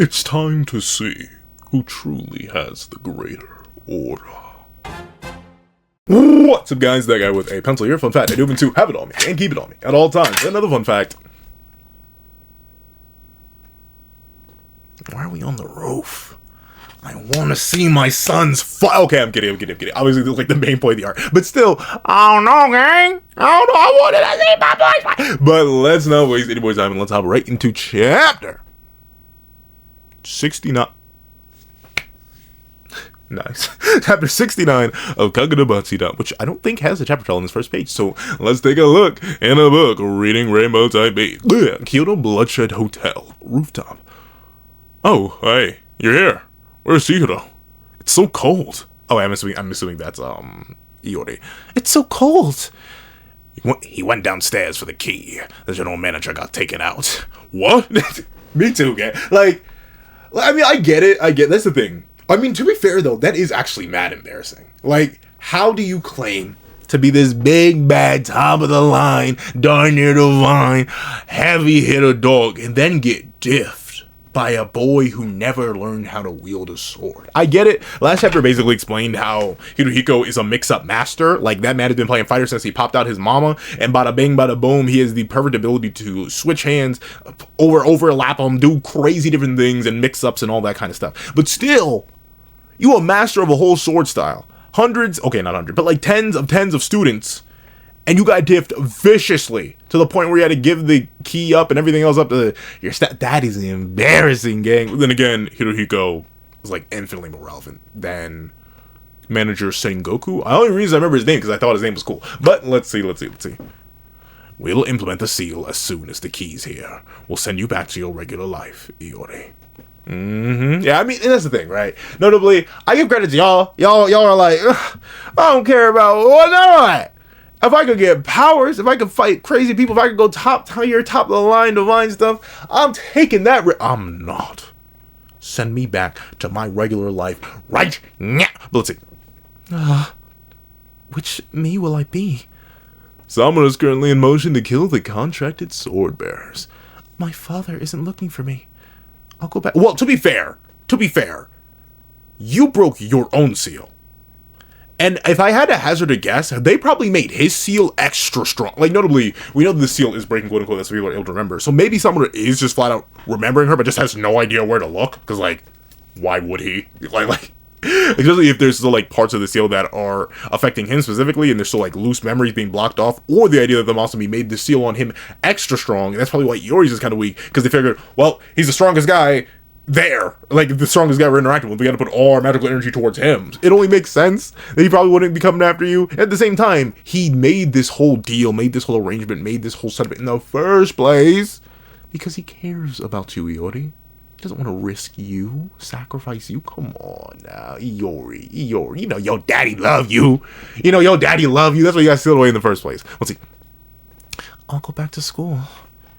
It's time to see who truly has the greater aura. What's up, guys? That guy with a pencil here. Fun fact, I do to have it on me and keep it on me at all times. Another fun fact. Why are we on the roof? I want to see my son's okay, I'm kidding. Obviously, this is like the main point of the art. But still, I don't know, gang. I don't know. I wanted to see my boys. But let's not waste any more time and let's hop right into chapter 69. Nice. Chapter 69 of Kagurabachi, which I don't think has a chapter title on this first page. So let's take a look in a book reading Rainbow Type B. Kyoto Bloodshed Hotel. Rooftop. Oh, hey, you're here. Where's Ikura? It's so cold. Oh, I'm assuming that's Yori. It's so cold. He went downstairs for the key. The general manager got taken out. What? Me too, gang. Like, I mean, I get it. That's the thing. I mean, to be fair, though, that is actually mad embarrassing. Like, how do you claim to be this big, bad, top of the line, darn near divine, heavy hitter dog, and then get diffed by a boy who never learned how to wield a sword? I get it. Last chapter basically explained how Hirohiko is a mix-up master. Like, that man has been playing fighter since he popped out his mama, and bada bing, bada boom, he has the perfect ability to switch hands, overlap them, do crazy different things, and mix-ups and all that kind of stuff. But still, you a master of a whole sword style. Hundreds, okay, not 100, but like tens of students, and you got diffed viciously to the point where you had to give the key up and everything else up to your stat. That is embarrassing, gang. But then again, Hirohiko is like infinitely more relevant than manager Sengoku. The only reason I remember his name because I thought his name was cool. But let's see. We'll implement the seal as soon as the key's here. We'll send you back to your regular life, Yori. Yeah, I mean, and that's the thing, right? Notably, I give credit to y'all. Y'all are like, I don't care about none of that. If I could get powers, if I could fight crazy people, if I could go top of the line divine stuff, I'm taking that. I'm not. Send me back to my regular life right now. But let's see. Which me will I be? Someone is currently in motion to kill the contracted sword bearers. My father isn't looking for me. I'll go back. Well, to be fair, you broke your own seal. And if I had to hazard a guess, they probably made his seal extra strong. Like, notably, we know the seal is breaking, quote unquote, that's what people are able to remember. So maybe someone is just flat out remembering her, but just has no idea where to look. Because, like, why would he? Like, especially if there's still, like, parts of the seal that are affecting him specifically, and there's still, like, loose memories being blocked off, or the idea that the Masumi made the seal on him extra strong, and that's probably why Yori's is kind of weak, because they figured, well, he's the strongest guy there, like, the strongest guy we're interacting with, we gotta put all our magical energy towards him. It only makes sense that he probably wouldn't be coming after you. At the same time, he made this whole deal, made this whole arrangement, made this whole setup in the first place, because he cares about you, Yori. He doesn't want to risk you, sacrifice you. Come on now, Yori. You know your daddy love you. That's why you got sealed away in the first place. Let's see. I'll go back to school.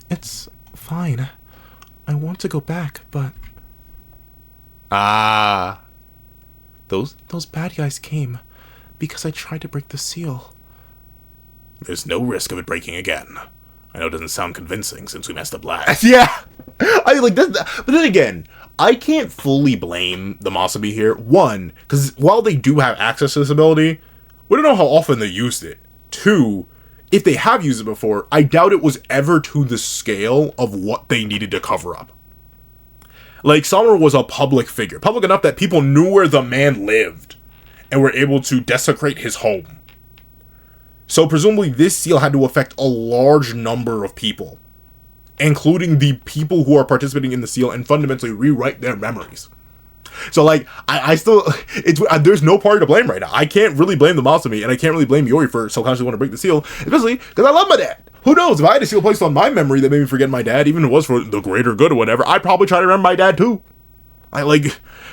It's fine. I want to go back, but those bad guys came because I tried to break the seal. There's no risk of it breaking again. I know it doesn't sound convincing since we messed up last. Yeah, I like this, but then again, I can't fully blame the Masumi here. One, because while they do have access to this ability, we don't know how often they used it. Two, if they have used it before, I doubt it was ever to the scale of what they needed to cover up. Like, Summer was a public figure, public enough that people knew where the man lived and were able to desecrate his home. So presumably this seal had to affect a large number of people, including the people who are participating in the seal, and fundamentally rewrite their memories. So, like, I still, there's no party to blame right now. I can't really blame the Masumi, and I can't really blame Yori for subconsciously want to break the seal, especially because I love my dad. Who knows, if I had a seal placed on my memory that made me forget my dad, even if it was for the greater good or whatever, I'd probably try to remember my dad too.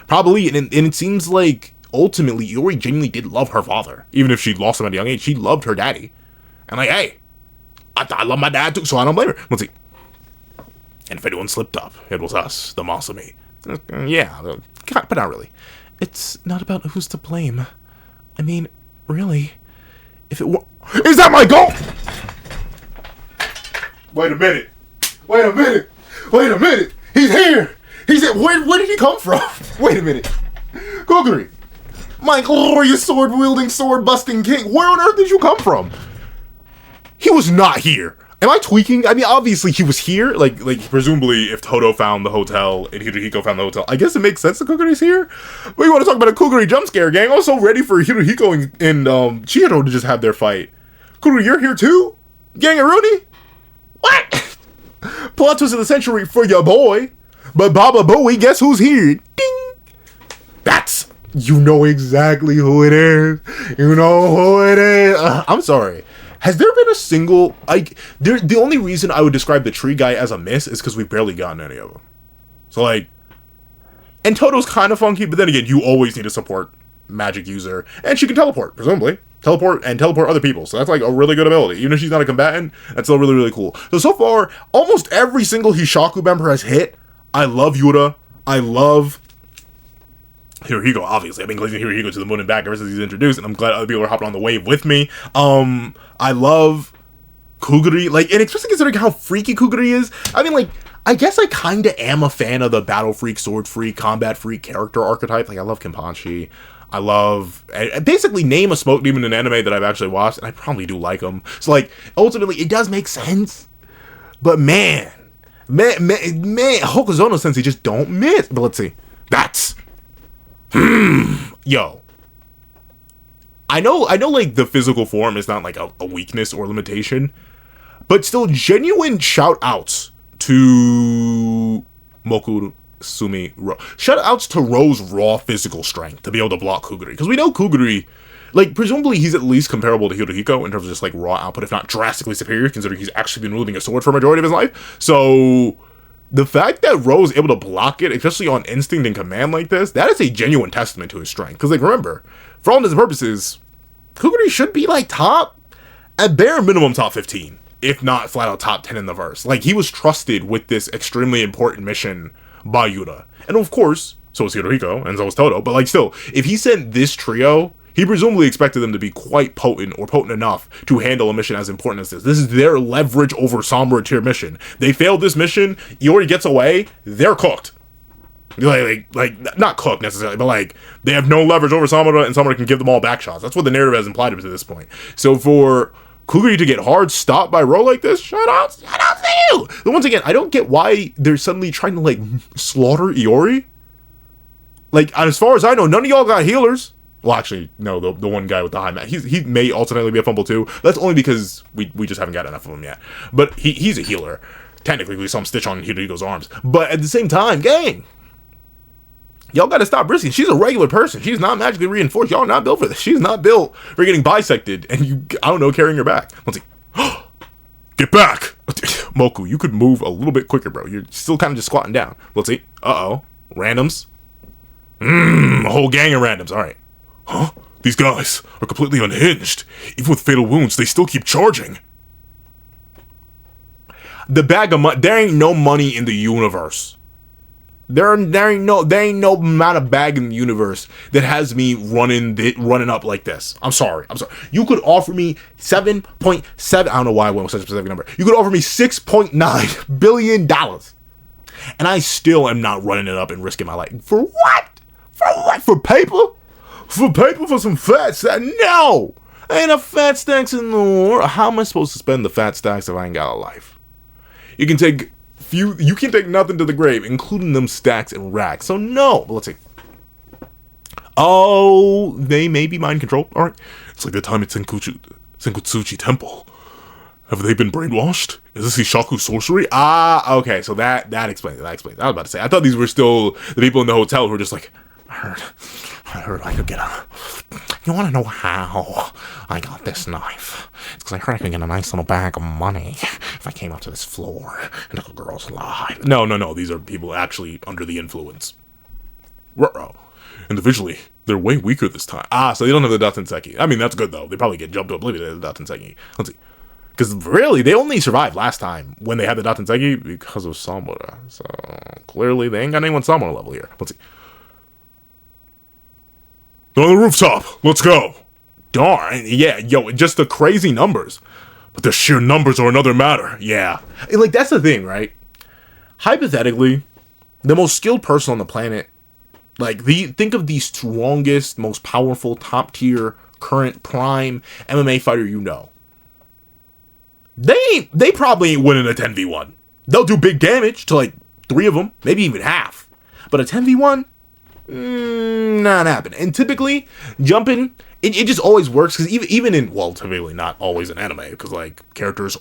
Probably, and it seems like ultimately Yori genuinely did love her father. Even if she lost him at a young age, she loved her daddy. And like, hey, I love my dad too, so I don't blame her. Let's see. And if anyone slipped up, it was us, the Masumi. Yeah, but not really. It's not about who's to blame. I mean, really, if it were... Is that my goal? Wait a minute. He's here. He said, where did he come from? Wait a minute. Kuguri, my glorious sword-wielding, sword-busting king, where on earth did you come from? He was not here. Am I tweaking? I mean, obviously he was here. Like presumably if Todo found the hotel and Hirohiko found the hotel, I guess it makes sense that Kuguri's here. But we want to talk about a Kuguri jump scare, gang. Also ready for Hirohiko and Chihiro to just have their fight. Kuguri, you're here too? Gangaroonie? What? Plot twist of the century for your boy. But Baba Booey, guess who's here? Ding! That's... You know exactly who it is. You know who it is. I'm sorry. Has there been a single... the only reason I would describe the tree guy as a miss is because we've barely gotten any of them. So, like... And Toto's kind of funky, but then again, you always need a support magic user. And she can teleport, presumably. Teleport other people. So that's, like, a really good ability. Even if she's not a combatant, that's still really, really cool. So far, almost every single Hishaku member has hit. I love Yura. I love... Hirohiko, obviously. I've been glazing Hirohiko to the moon and back ever since he's introduced, and I'm glad other people are hopping on the wave with me. I love Kuguri, like, and especially considering how freaky Kuguri is. I mean, like, I guess I kinda am a fan of the battle freak, sword freak, combat freak character archetype. Like, I love Kenpachi. I love... basically, name a smoke demon in an anime that I've actually watched, and I probably do like them. So, like, ultimately, it does make sense. But, man, Hokuzono Sensei just don't miss. But let's see. That's... Yo. I know, like, the physical form is not, like, a weakness or limitation, but still, genuine shout-outs to Moku Sumi Ro. Shout-outs to Ro's raw physical strength to be able to block Kuguri. Because we know Kuguri, like, presumably he's at least comparable to Hirohiko in terms of just, like, raw output, if not drastically superior, considering he's actually been wielding a sword for a majority of his life. So... the fact that Ro's able to block it, especially on instinct and command like this, that is a genuine testament to his strength. Because, like, remember, for all intents and purposes, Kuguri should be, like, at bare minimum, top 15. If not flat out top 10 in the verse. Like, he was trusted with this extremely important mission by Yura. And, of course, so was Hirohiko, and so was Todo. But, like, still, if he sent this trio... he presumably expected them to be quite potent, or potent enough, to handle a mission as important as this. This is their leverage over Sombra tier mission. They failed this mission, Yori gets away, they're cooked. Like, not cooked necessarily, but like, they have no leverage over Sombra, and Sombra can give them all back shots. That's what the narrative has implied up to this point. So for Kuguri to get hard stopped by Ro like this, shout out to you! But once again, I don't get why they're suddenly trying to, like, slaughter Iori. Like, as far as I know, none of y'all got healers. Well, actually, no, the one guy with the high mat. He may ultimately be a fumble too. That's only because we just haven't got enough of him yet. But he's a healer. Technically, we saw him stitch on Hirohiko's arms. But at the same time, gang, y'all gotta stop risking. She's a regular person. She's not magically reinforced. Y'all are not built for this. She's not built for getting bisected and I don't know, carrying her back. Let's see. Get back! Moku, you could move a little bit quicker, bro. You're still kind of just squatting down. Let's see. Uh-oh. Randoms. A whole gang of randoms. All right. Huh? These guys are completely unhinged. Even with fatal wounds, they still keep charging. The bag of money. There ain't no money in the universe. There ain't no amount of bag in the universe that has me running up like this. I'm sorry. You could offer me 7.7. I don't know why I went with such a specific number. You could offer me $6.9 billion, and I still am not running it up and risking my life. For what? For what? For paper? For paper, for some fat stacks? No! Ain't a fat stacks in the world. How am I supposed to spend the fat stacks if I ain't got a life? You can take nothing to the grave, including them stacks and racks. So no. But let's see. Oh, they may be mind controlled. Alright. It's like the time at Senkutsuchi Temple. Have they been brainwashed? Is this Hishaku sorcery? Ah, okay. So that explains it. I was about to say. I thought these were still the people in the hotel who were just like, I heard I could get you want to know how I got this knife? It's because I heard I could get a nice little bag of money if I came up to this floor and took a girl's life. No. These are people actually under the influence. Ruh-roh. Individually, they're way weaker this time. Ah, so they don't have the Datenseki. I mean, that's good, though. They probably get jumped to oblivion to the Datenseki. Let's see. Because really, they only survived last time when they had the Datenseki because of Samura. So clearly, they ain't got anyone Samura level here. Let's see. They're on the rooftop. Let's go. Darn. Yeah, yo, just the crazy numbers. But the sheer numbers are another matter. Yeah. Like, that's the thing, right? Hypothetically, the most skilled person on the planet, like, think of the strongest, most powerful, top tier, current prime MMA fighter you know. They probably ain't winning a 10v1. They'll do big damage to like 3 of them, maybe even half. But a 10v1, not happening. And typically, jumping, it just always works, because even in, well, typically not always in anime, because like characters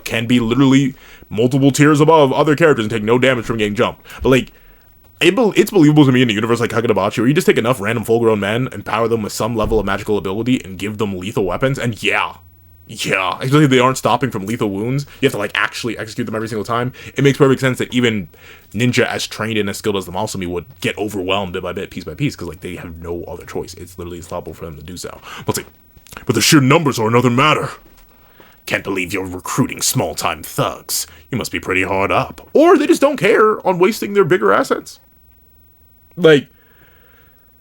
can be literally multiple tiers above other characters and take no damage from getting jumped. But like, it's believable to me in a universe like Kagurabachi, where you just take enough random full-grown men, empower them with some level of magical ability, and give them lethal weapons, and yeah, especially if they aren't stopping from lethal wounds, you have to like actually execute them every single time. It makes perfect sense that even ninja, as trained and as skilled as the Masumi, would get overwhelmed bit by bit, piece by piece, because like they have no other choice. It's literally unstoppable for them to do so. But the sheer numbers are another matter. Can't believe you're recruiting small-time thugs. You must be pretty hard up. Or they just don't care on wasting their bigger assets. Like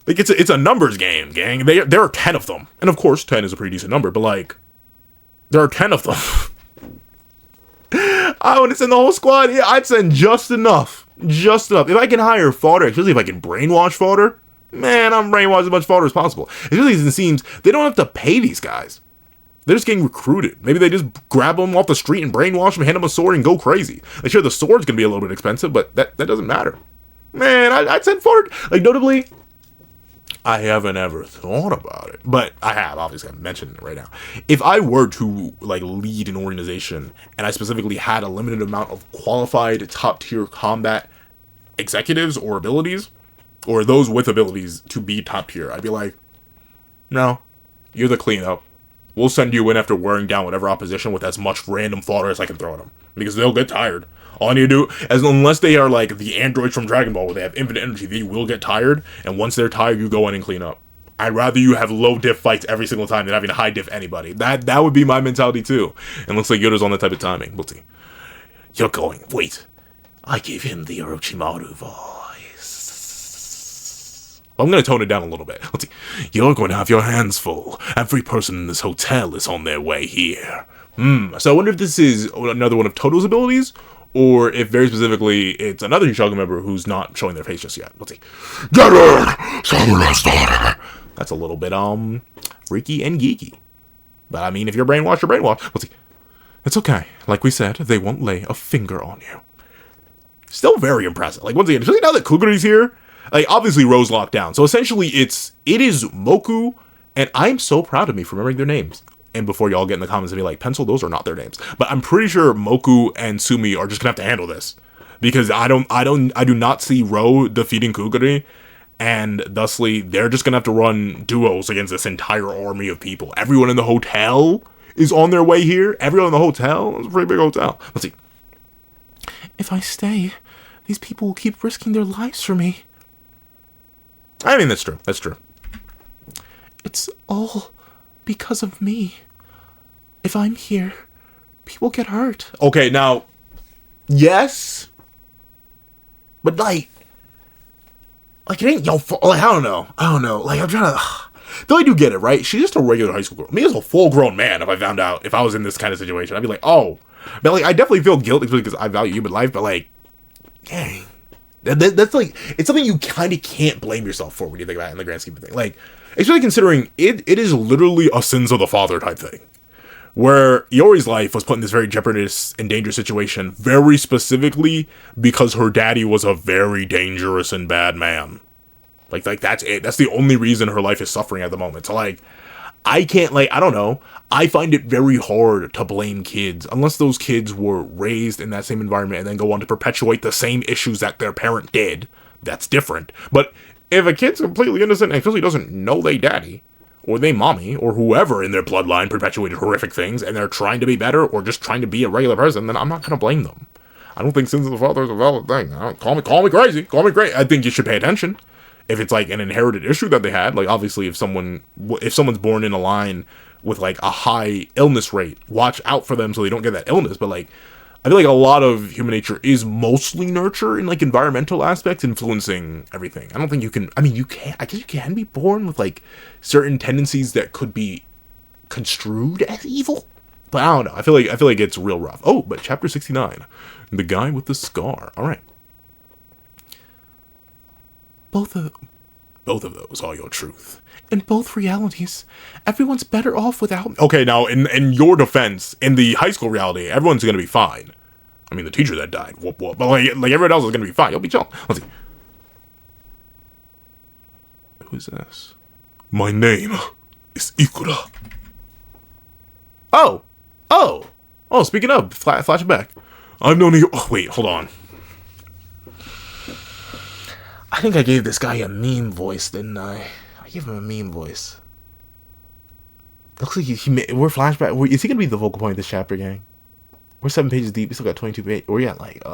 it's a numbers game, gang. There are 10 of them. And of course, 10 is a pretty decent number, but like, there are 10 of them. I want to send the whole squad. Yeah, I'd send just enough. Just enough. If I can hire fodder, especially if I can brainwash fodder, man, I'm brainwashing as much fodder as possible. Especially as it seems, they don't have to pay these guys. They're just getting recruited. Maybe they just grab them off the street and brainwash them, hand them a sword, and go crazy. Like, sure, the sword's going to be a little bit expensive, but that doesn't matter. Man, I'd send fodder. Like, notably, I haven't ever thought about it, but I have. Obviously, I'm mentioning it right now. If I were to like lead an organization, and I specifically had a limited amount of qualified top-tier combat executives or abilities, or those with abilities to be top tier, I'd be like, no, you're the cleanup. We'll send you in after wearing down whatever opposition with as much random fodder as I can throw at them, because they'll get tired. All I need to do, unless they are like the androids from Dragon Ball, where they have infinite energy, they will get tired, and once they're tired, you go in and clean up. I'd rather you have low diff fights every single time than having to high diff anybody. That would be my mentality too. And looks like Yoda's on that type of timing. We'll see. You're going. Wait. I gave him the Orochimaru voice. I'm going to tone it down a little bit. Let's see. You're going to have your hands full. Every person in this hotel is on their way here. So I wonder if this is another one of Toto's abilities, or if very specifically it's another Hishaga member who's not showing their face just yet. Let's see. Get in! Samura's daughter! That's a little bit, freaky and geeky. But I mean, if you're brainwashed, you're brainwashed. Let's see. It's okay. Like we said, they won't lay a finger on you. Still very impressive. Like, once again, especially now that Kuguri's here, like, obviously Rose locked down. So essentially it is Moku, and I'm so proud of me for remembering their names. And before y'all get in the comments and be like, pencil, those are not their names. But I'm pretty sure Moku and Sumi are just gonna have to handle this, because I do not see Ro defeating Kuguri, and thusly they're just gonna have to run duos against this entire army of people. Everyone in the hotel is on their way here. Everyone in the hotel. It's a pretty big hotel. Let's see. If I stay, these people will keep risking their lives for me. I mean, that's true. That's true. It's all because of me. If I'm here, people get hurt. Okay, now, yes, but like it ain't your fault. Like, I don't know. Like, I'm trying to. Though I do get it, right? She's just a regular high school girl. Me as a full-grown man, if I found out, if I was in this kind of situation, I'd be like, oh. But like, I definitely feel guilty because I value human life. But like, dang, that's like, it's something you kind of can't blame yourself for when you think about it in the grand scheme of things. Like, especially considering it is literally a sins of the father type thing, where Yori's life was put in this very jeopardous and dangerous situation, very specifically because her daddy was a very dangerous and bad man. Like that's it. That's the only reason her life is suffering at the moment. So like, I can't, like, I don't know. I find it very hard to blame kids unless those kids were raised in that same environment and then go on to perpetuate the same issues that their parent did. That's different. But if a kid's completely innocent and especially doesn't know they daddy or they mommy or whoever in their bloodline perpetuated horrific things and they're trying to be better or just trying to be a regular person, then I'm not going to blame them. I don't think sins of the father is a valid thing. Call me crazy. Call me crazy. I think you should pay attention. If it's like an inherited issue that they had, like obviously if someone's born in a line with like a high illness rate, watch out for them so they don't get that illness. But like, I feel like a lot of human nature is mostly nurture and like environmental aspects influencing everything. I don't think you can, I mean, I guess you can be born with like certain tendencies that could be construed as evil, but I don't know. I feel like it's real rough. Oh, but chapter 69, the guy with the scar. All right. Both of those are your truth. In both realities, everyone's better off without me. Okay, now, in your defense, in the high school reality, everyone's gonna be fine. I mean, the teacher that died, whoop whoop. But like everyone else is gonna be fine. You'll be chilling. Let's see. Who's this? My name is Ikura. Oh! Speaking of, flashback. I've known you. Oh, wait, hold on. I think I gave this guy a meme voice, didn't I? I gave him a meme voice. Looks like we're flashback. Is he gonna be the focal point of this chapter, gang? We're 7 pages deep. We still got 22 pages. We're at like,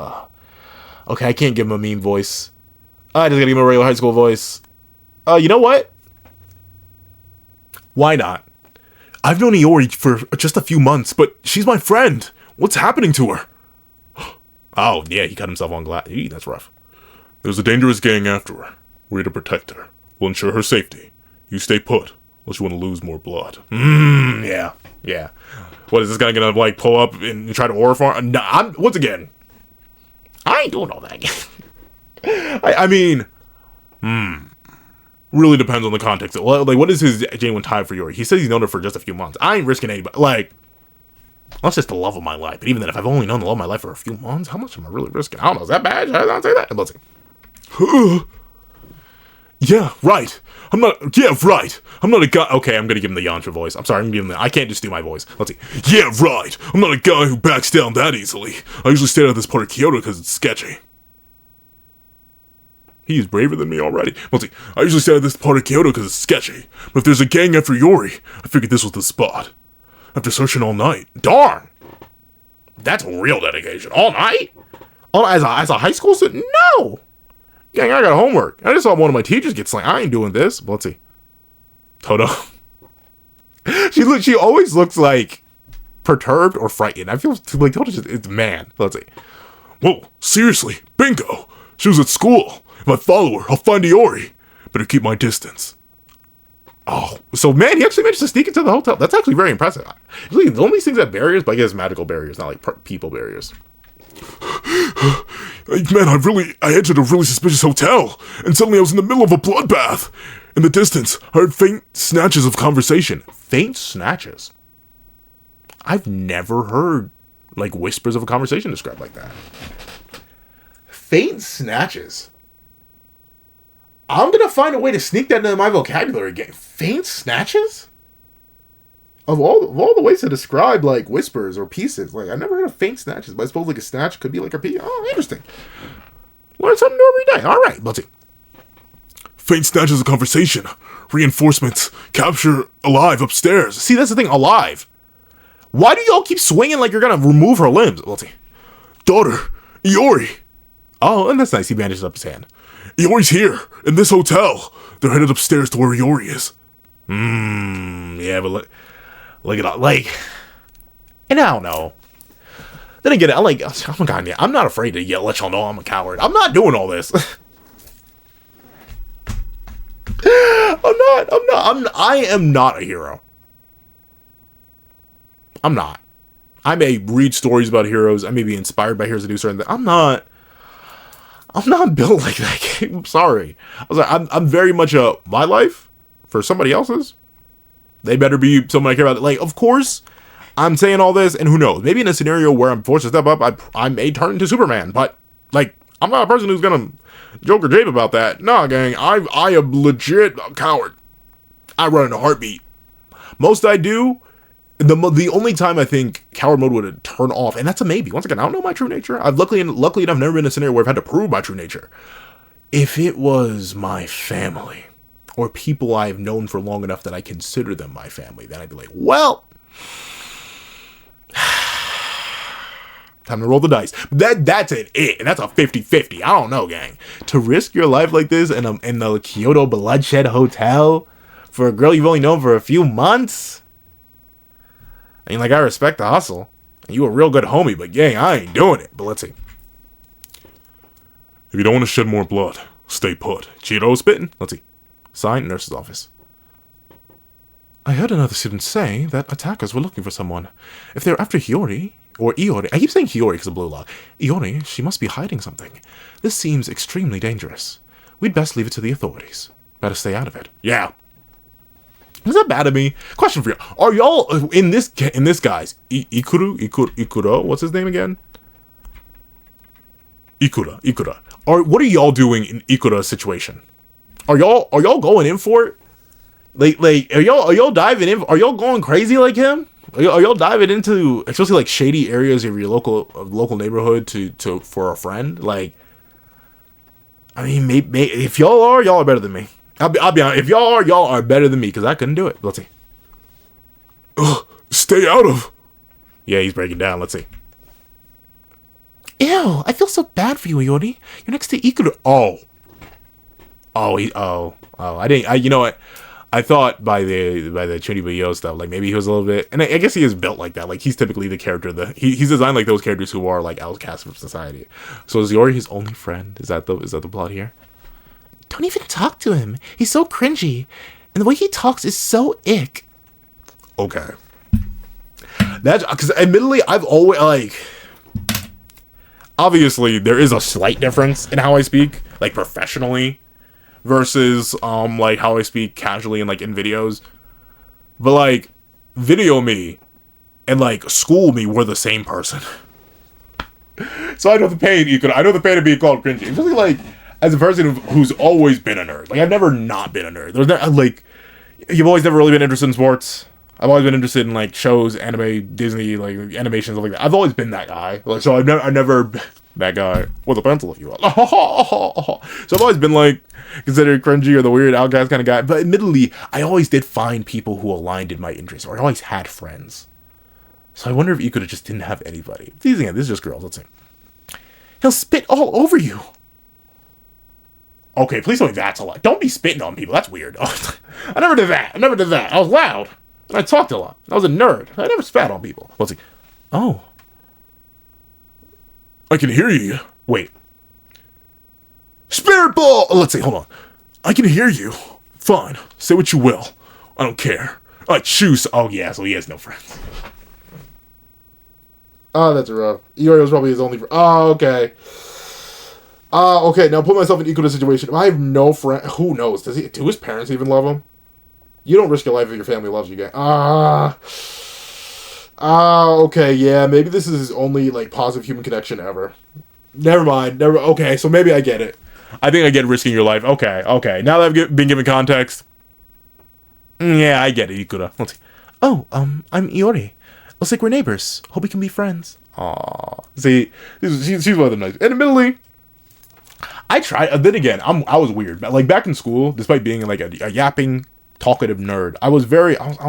okay, I can't give him a meme voice. I just gotta give him a regular high school voice. You know what? Why not? I've known Yori for just a few months, but she's my friend. What's happening to her? Oh, yeah, he cut himself on glass. That's rough. There's a dangerous gang after her. We're here to protect her. We'll ensure her safety. You stay put, unless you want to lose more blood. Yeah. What, is this guy gonna, like, pull up and try to horror farm? Nah, once again, I ain't doing all that. I mean, really depends on the context. Like, what is his genuine tie for Yori? He says he's known her for just a few months. I ain't risking anybody. Like, that's just the love of my life. But even then, if I've only known the love of my life for a few months, how much am I really risking? I don't know. Is that bad? Should I not say that? Let's see. Yeah, right. I'm not a guy. Okay, I'm gonna give him the Yantra voice. I'm sorry, I'm gonna give him I can't just do my voice. Let's see. Yeah, right. I'm not a guy who backs down that easily. I usually stay out of this part of Kyoto because it's sketchy. He's braver than me already. Let's see. I usually stay out of this part of Kyoto because it's sketchy. But if there's a gang after Yori, I figured this was the spot. After searching all night. Darn! That's real dedication. All night? As a high school student? No! Gang, I got homework. I just saw one of my teachers get slain. I ain't doing this. But let's see. Toto. She always looks like perturbed or frightened. I feel like Toto's it's man. Let's see. Whoa, seriously, bingo. She was at school. If I follow her, I'll find Yori. Better keep my distance. Oh, so man, he actually managed to sneak into the hotel. That's actually very impressive. Usually, the only things that barriers, but I guess magical barriers, not like people barriers. Man, I entered a really suspicious hotel, and suddenly I was in the middle of a bloodbath. In the distance, I heard faint snatches of conversation. Faint snatches? I've never heard, like, whispers of a conversation described like that. Faint snatches? I'm gonna find a way to sneak that into my vocabulary game. Faint snatches? Of all the ways to describe, like, whispers or pieces, like, I never heard of faint snatches, but I suppose, like, a snatch could be, like, a piece. Oh, interesting. Learn something new every day. All right, let's see. Faint snatches of conversation. Reinforcements. Capture alive upstairs. See, that's the thing, alive. Why do y'all keep swinging like you're gonna remove her limbs? Let's see. Daughter, Yori. Oh, and that's nice. He bandages up his hand. Yori's here, in this hotel. They're headed upstairs to where Yori is. Yeah, but look at all, like, and I don't know. Then again, I'm like, oh my god, I'm not afraid to let y'all know I'm a coward. I'm not doing all this. I am not a hero. I'm not. I may read stories about heroes. I may be inspired by heroes to do certain things. I'm not built like that. I'm sorry. I was like, I'm very much my life for somebody else's. They better be someone I care about. Like, of course, I'm saying all this, and who knows? Maybe in a scenario where I'm forced to step up, I may turn into Superman. But, like, I'm not a person who's gonna joke or jape about that. Nah, gang, I am legit a coward. I run in a heartbeat. Most I do, the only time I think coward mode would turn off, and that's a maybe. Once again, I don't know my true nature. I've luckily enough never been in a scenario where I've had to prove my true nature. If it was my family, or people I've known for long enough that I consider them my family, then I'd be like, well, time to roll the dice. That's it, and that's a 50-50. I don't know, gang. To risk your life like this in the Kyoto Bloodshed Hotel for a girl you've only known for a few months? I mean, like, I respect the hustle. And you a real good homie, but gang, I ain't doing it. But let's see. If you don't want to shed more blood, stay put. Chiro spitting. Let's see. Signed, nurse's office. I heard another student say that attackers were looking for someone. If they're after Yori, or Iori, I keep saying Yori because of Blue Lock. Iori, she must be hiding something. This seems extremely dangerous. We'd best leave it to the authorities. Better stay out of it. Yeah. Is that bad of me? Question for you. Are y'all in this guy's Ikura? What's his name again? Ikura. What are y'all doing in Ikura's situation? Are y'all going in for it? Like are y'all diving in? Are y'all going crazy like him? Are y'all diving into especially like shady areas of your local neighborhood to for a friend? Like, I mean, maybe if y'all are better than me. I'll be honest. If y'all are better than me because I couldn't do it. Let's see. Ugh, stay out of. Yeah, he's breaking down. Let's see. Ew, I feel so bad for you, Yori. You're next to Ikura. I didn't. You know what? I thought by the Chuniba stuff, like maybe he was a little bit, and I guess he is built like that. Like he's typically the character he's designed like those characters who are like outcasts from society. So is Yori his only friend? Is that the plot here? Don't even talk to him. He's so cringy, and the way he talks is so ick. Okay, that's because admittedly I've always like. Obviously, there is a slight difference in how I speak, like professionally, versus like how I speak casually and like in videos. But like video me and like school me were the same person. So I know the pain I know the pain of being called cringy. Especially like as a person who's always been a nerd. Like I've never not been a nerd. There's not like you've always never really been interested in sports. I've always been interested in like shows, anime, Disney, like animation, stuff like that. I've always been that guy. Like so, I've never that guy with a pencil, if you will. So I've always been like considered cringy or the weird outcast kind of guy. But admittedly, I always did find people who aligned in my interests, or I always had friends. So I wonder if Ikura just didn't have anybody. This is just girls. Let's see. He'll spit all over you. Okay, please tell me that's a lie. Don't be spitting on people. That's weird. I never did that. I was loud. And I talked a lot. I was a nerd. I never spat on people. Let's see. Oh. I can hear you. Wait. Spirit ball! Let's see, hold on. I can hear you. Fine. Say what you will. I don't care. I choose. Oh, yeah, so he has no friends. Oh, that's rough. Yori was probably his only friend. Oh, okay. Okay, now put myself in Ikura's situation. If I have no friend, who knows? Do his parents even love him? You don't risk your life if your family loves you, guy. Okay, yeah, maybe this is his only, like, positive human connection ever. Never mind. Okay, so maybe I get it. I think I get risking your life. Okay. Now that I've been given context. Yeah, I get it, Ikura. Let's see. Oh, I'm Yori. Looks like we're neighbors. Hope we can be friends. Aww. See, she's one of the nice. And admittedly, I tried. Then again, I was weird. Like, back in school, despite being, like, a yapping, talkative nerd, I was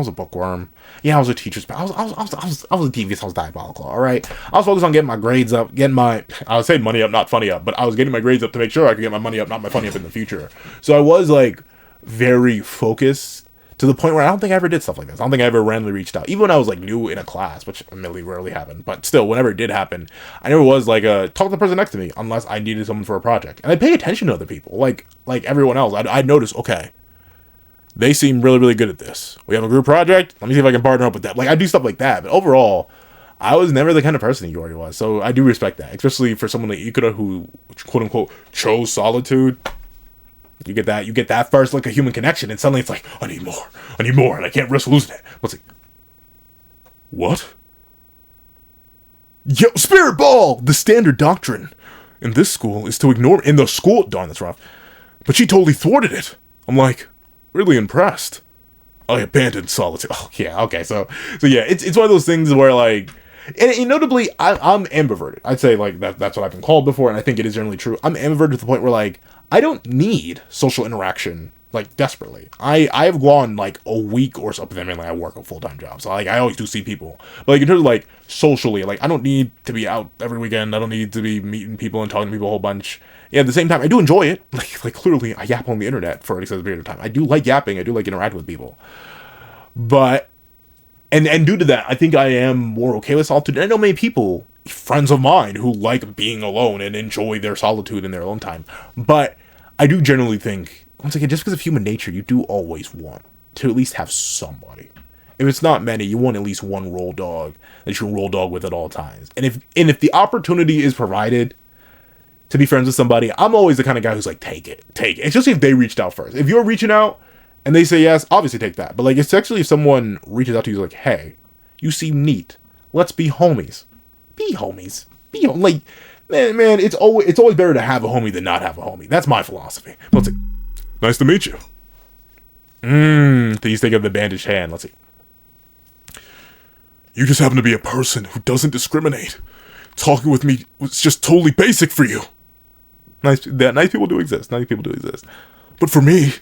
a bookworm. Yeah, I was a teacher's pet. I was devious. I was diabolical. All right, I was focused on getting my grades up, I would say money up, not funny up, but I was getting my grades up to make sure I could get my money up, not my funny up in the future. So I was like very focused to the point where I don't think I ever did stuff like this. I don't think I ever randomly reached out, even when I was like new in a class, which admittedly rarely happened. But still, whenever it did happen, I never was like talk to the person next to me unless I needed someone for a project, and I pay attention to other people, like everyone else. I'd notice, okay, they seem really, really good at this. We have a group project. Let me see if I can partner up with them. Like, I do stuff like that. But overall, I was never the kind of person Yori was. So I do respect that. Especially for someone like Ikura who, quote unquote, chose solitude. You get that first, like, a human connection. And suddenly it's like, I need more. And I can't risk losing it. Let's see. What? Yo, Spirit Ball! The standard doctrine in this school is to ignore... In the school... Darn, that's rough. But she totally thwarted it. I'm like... really impressed. I abandoned solitude. Oh yeah, okay. So yeah, it's one of those things where like, and notably, I'm ambiverted. I'd say like that's what I've been called before, and I think it is generally true. I'm ambiverted to the point where like I don't need social interaction like desperately. I've gone like a week or something. I mean, like I work a full-time job, so like I always do see people. But like in terms of like socially, like I don't need to be out every weekend. I don't need to be meeting people and talking to people a whole bunch. Yeah, at the same time, I do enjoy it. Like clearly, I yap on the internet for an extended period of time. I do like yapping. I do like interacting with people. But, and due to that, I think I am more okay with solitude. And I know many people, friends of mine, who like being alone and enjoy their solitude in their alone time. But I do generally think, once again, just because of human nature, you do always want to at least have somebody. If it's not many, you want at least one roll dog that you can roll dog with at all times. And if the opportunity is provided... to be friends with somebody, I'm always the kind of guy who's like, take it. Especially if they reached out first. If you're reaching out and they say yes, obviously take that. But like, especially if someone reaches out to you like, hey, you seem neat. Let's be homies. Like, man, it's always better to have a homie than not have a homie. That's my philosophy. Let's see. Nice to meet you. He's thinking of the bandaged hand. Let's see. You just happen to be a person who doesn't discriminate. Talking with me was just totally basic for you. Nice people do exist. But for me,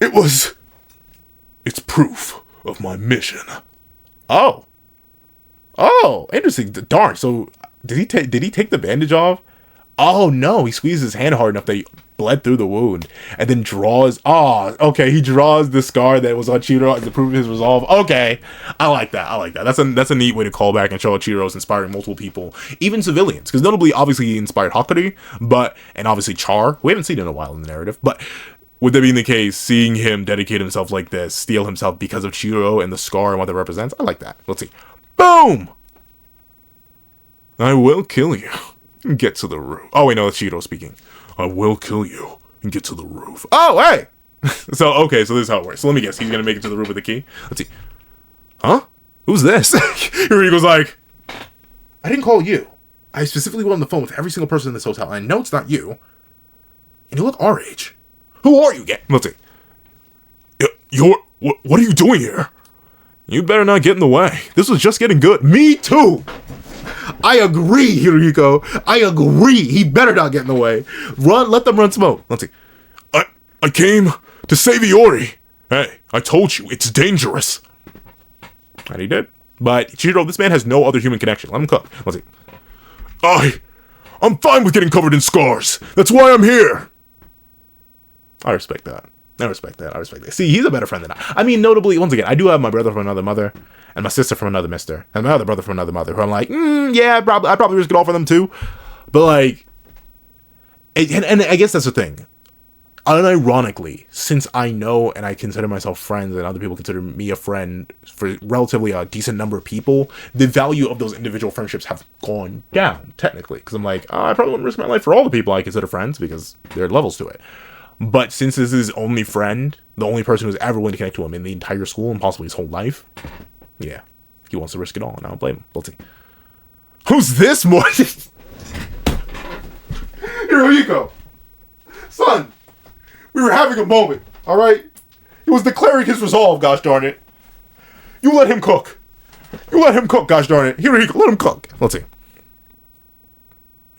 it's proof of my mission. Oh, interesting. Darn. So did he take the bandage off? Oh no, he squeezed his hand hard enough that he bled through the wound, and then draws. Oh, okay, he draws the scar that was on Chiro to prove his resolve. Okay, I like that. That's a neat way to call back and show Chiro's inspiring multiple people, even civilians, because notably, obviously, he inspired Hakari, and obviously Char. We haven't seen in a while in the narrative, but with that being the case, seeing him dedicate himself like this, steel himself because of Chiro and the scar and what that represents, I like that. Let's see. Boom! I will kill you. Get to the roof. Oh, wait, no, that's Chiro speaking. I will kill you and get to the roof. Oh, hey! So this is how it works. So let me guess. He's going to make it to the roof with the key? Let's see. Huh? Who's this? Here he goes like, I didn't call you. I specifically went on the phone with every single person in this hotel, and I know it's not you. And you look our age. Who are you again? Let's see. What are you doing here? You better not get in the way. This was just getting good. Me too! I agree, Hirohiko. I agree. He better not get in the way. Let them run smoke. Let's see. I came to save Yori. Hey, I told you, it's dangerous. And he did. But, Chiro, this man has no other human connection. Let him cook. Let's see. I'm fine with getting covered in scars. That's why I'm here. I respect that. See, he's a better friend than I mean, notably, once again, I do have my brother from another mother, and my sister from another mister, and my other brother from another mother, who I'm like, yeah, I'd probably risk it all for them too. But like, and I guess that's the thing. Unironically, since I know and I consider myself friends, and other people consider me a friend for relatively a decent number of people, the value of those individual friendships have gone down, technically. Because I'm like, I probably wouldn't risk my life for all the people I consider friends, because there are levels to it. But since this is his only friend, the only person who's ever willing to connect to him in the entire school and possibly his whole life, yeah, he wants to risk it all, and I don't blame him. Let's see. Who's this more? Hirohiko! Son! We were having a moment, alright? He was declaring his resolve, gosh darn it. You let him cook. Gosh darn it. Hirohiko, let him cook. Let's see.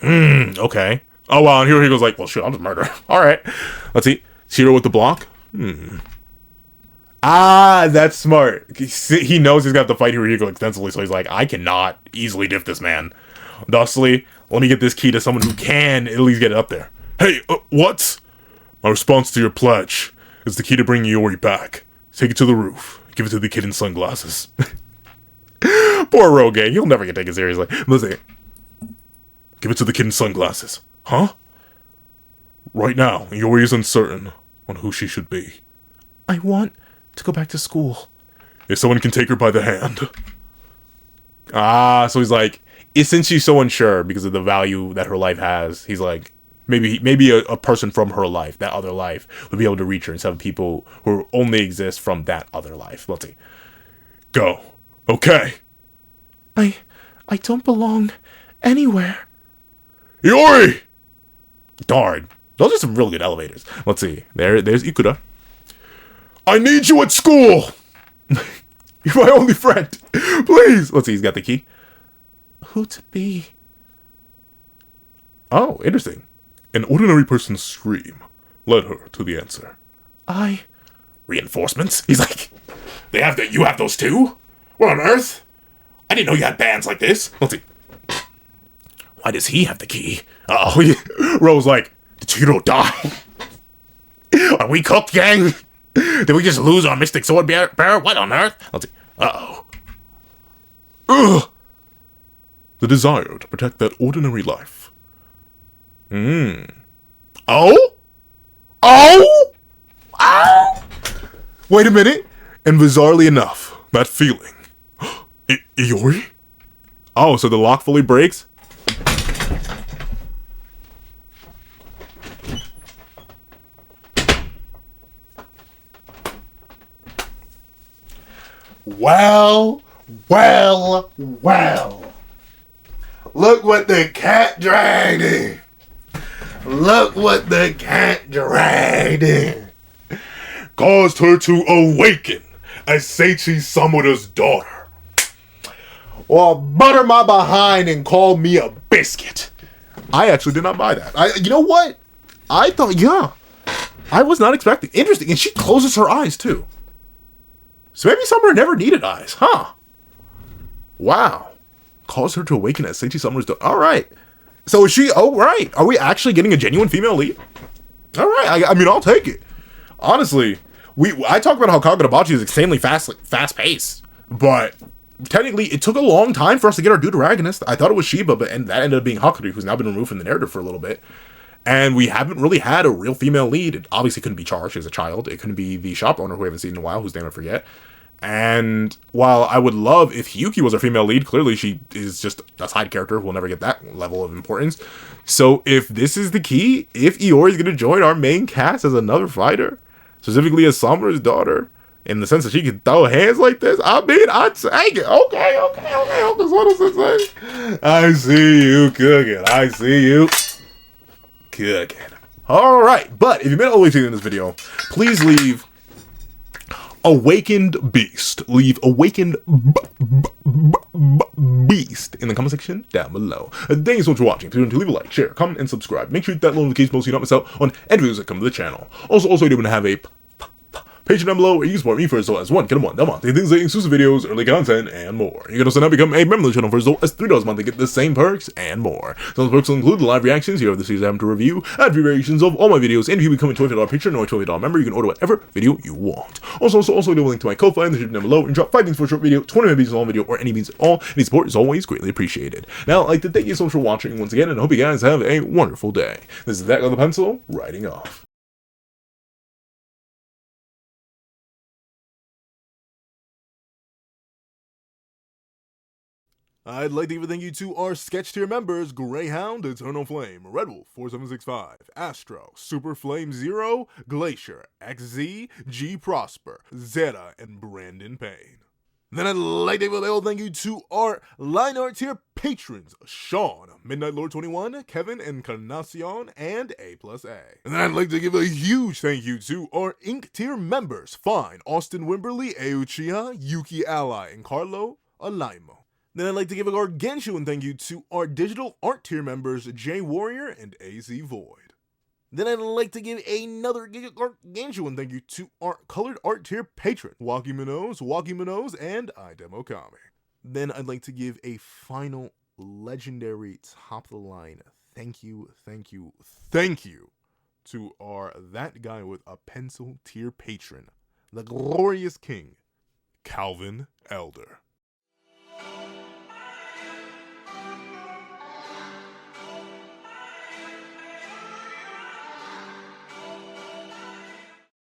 Okay. Oh, wow, and Hirohiko's like, well, shit, I'll just murder him. Alright. Let's see. Chiro with the block. Ah, that's smart. He knows he's got to fight Hirohiko extensively, so he's like, I cannot easily diff this man. Thusly, let me get this key to someone who can at least get it up there. Hey, what? My response to your pledge is the key to bring Yori back. Take it to the roof. Give it to the kid in sunglasses. Poor Rogue. He'll never get taken seriously. Listen. Give it to the kid in sunglasses. Huh? Right now, Yori is uncertain on who she should be. I want to go back to school. If someone can take her by the hand. Ah, so he's like, since she's so unsure because of the value that her life has, he's like, maybe a person from her life, that other life, would be able to reach her instead of people who only exist from that other life. Let's see. Go. Okay. I don't belong anywhere. Yori! Darn. Those are some real good elevators. Let's see. There's Ikura. I need you at school! You're my only friend. Please! Let's see, he's got the key. Who to be? Oh, interesting. An ordinary person's scream led her to the answer. Reinforcements? He's like, you have those too? What on earth? I didn't know you had bands like this. Let's see. Why does he have the key? Rose like, did Chiro die? Are we cooked, gang? Did we just lose our mystic sword bearer? What on earth? Let's see. Uh-oh. Ugh! The desire to protect that ordinary life. Oh? Wait a minute. And bizarrely enough, that feeling. Yori? Oh, so the lock fully breaks? Well. Look what the cat dragged in. Look what the cat dragged in. Caused her to awaken as Seichi Samura's daughter. Well, butter my behind and call me a biscuit. I actually did not buy that. You know what? I thought, yeah. I was not expecting. Interesting. And she closes her eyes, too. So maybe Samura never needed eyes, huh? Wow. Caused her to awaken as Seichi Samura's daughter. All right. So is she, oh, right. Are we actually getting a genuine female lead? All right. I mean, I'll take it. Honestly, I talk about how Kagurabachi is extremely fast-paced. But technically, it took a long time for us to get our dude Dragonist. I thought it was Shiba, and that ended up being Hakuri, who's now been removed from the narrative for a little bit. And we haven't really had a real female lead. It obviously couldn't be Charge as a child. It couldn't be the shop owner who we haven't seen in a while, whose name I forget. And while I would love if Hyuki was our female lead, clearly she is just a side character. We'll never get that level of importance. So if this is the key, if Iori is going to join our main cast as another fighter, specifically as Samura's daughter, in the sense that she can throw hands like this, I mean, I'd take it. Okay. What does it say? I see you cooking. I see you cooking. All right. But if you've been all the way to the end of this video, please leave Awakened Beast. Leave Awakened Beast in the comment section down below. Thank you so much for watching. If you want to leave a like, share, comment, and subscribe. Make sure you hit that notification bell so you don't miss out on any videos that come to the channel. Also, I do want to have a page down below where you can support me for as low as $1 a month. Things like exclusive videos, early content, and more. You can also now become a member of the channel for as low as $3 a month to get the same perks and more. Some of the perks will include the live reactions here of the series I have to review, ad variations of all my videos, and if you become a $20 Patreon or a $20 member, you can order whatever video you want. Also do a link to my Ko-Fi in the description down below, and drop 5 things for a short video, 20 videos for a long video, or any means at all. Any support is always greatly appreciated. Now, I'd like to thank you so much for watching once again, and I hope you guys have a wonderful day. This is That Guy with a Pencil, writing off. I'd like to give a thank you to our sketch tier members: Greyhound, Eternal Flame, Red Wolf 4765, Astro, Super Flame Zero, Glacier, XZ, G Prosper, Zeta, and Brandon Payne. Then I'd like to give a thank you to our line art tier patrons: Sean, Midnight Lord 21, Kevin, Encarnacion, and A+A. And then I'd like to give a huge thank you to our Ink tier members: Fine, Austin Wimberly, Euchiha, Yuki Ally, and Carlo Alaimo. Then I'd like to give a gargantuan thank you to our digital art tier members, J Warrior and AZ Void. Then I'd like to give another gargantuan thank you to our colored art tier patron, Waki Minoz, and Idemokami. Then I'd like to give a final legendary top of the line thank you to our That Guy with a Pencil tier patron, the glorious king, Calvin Elder.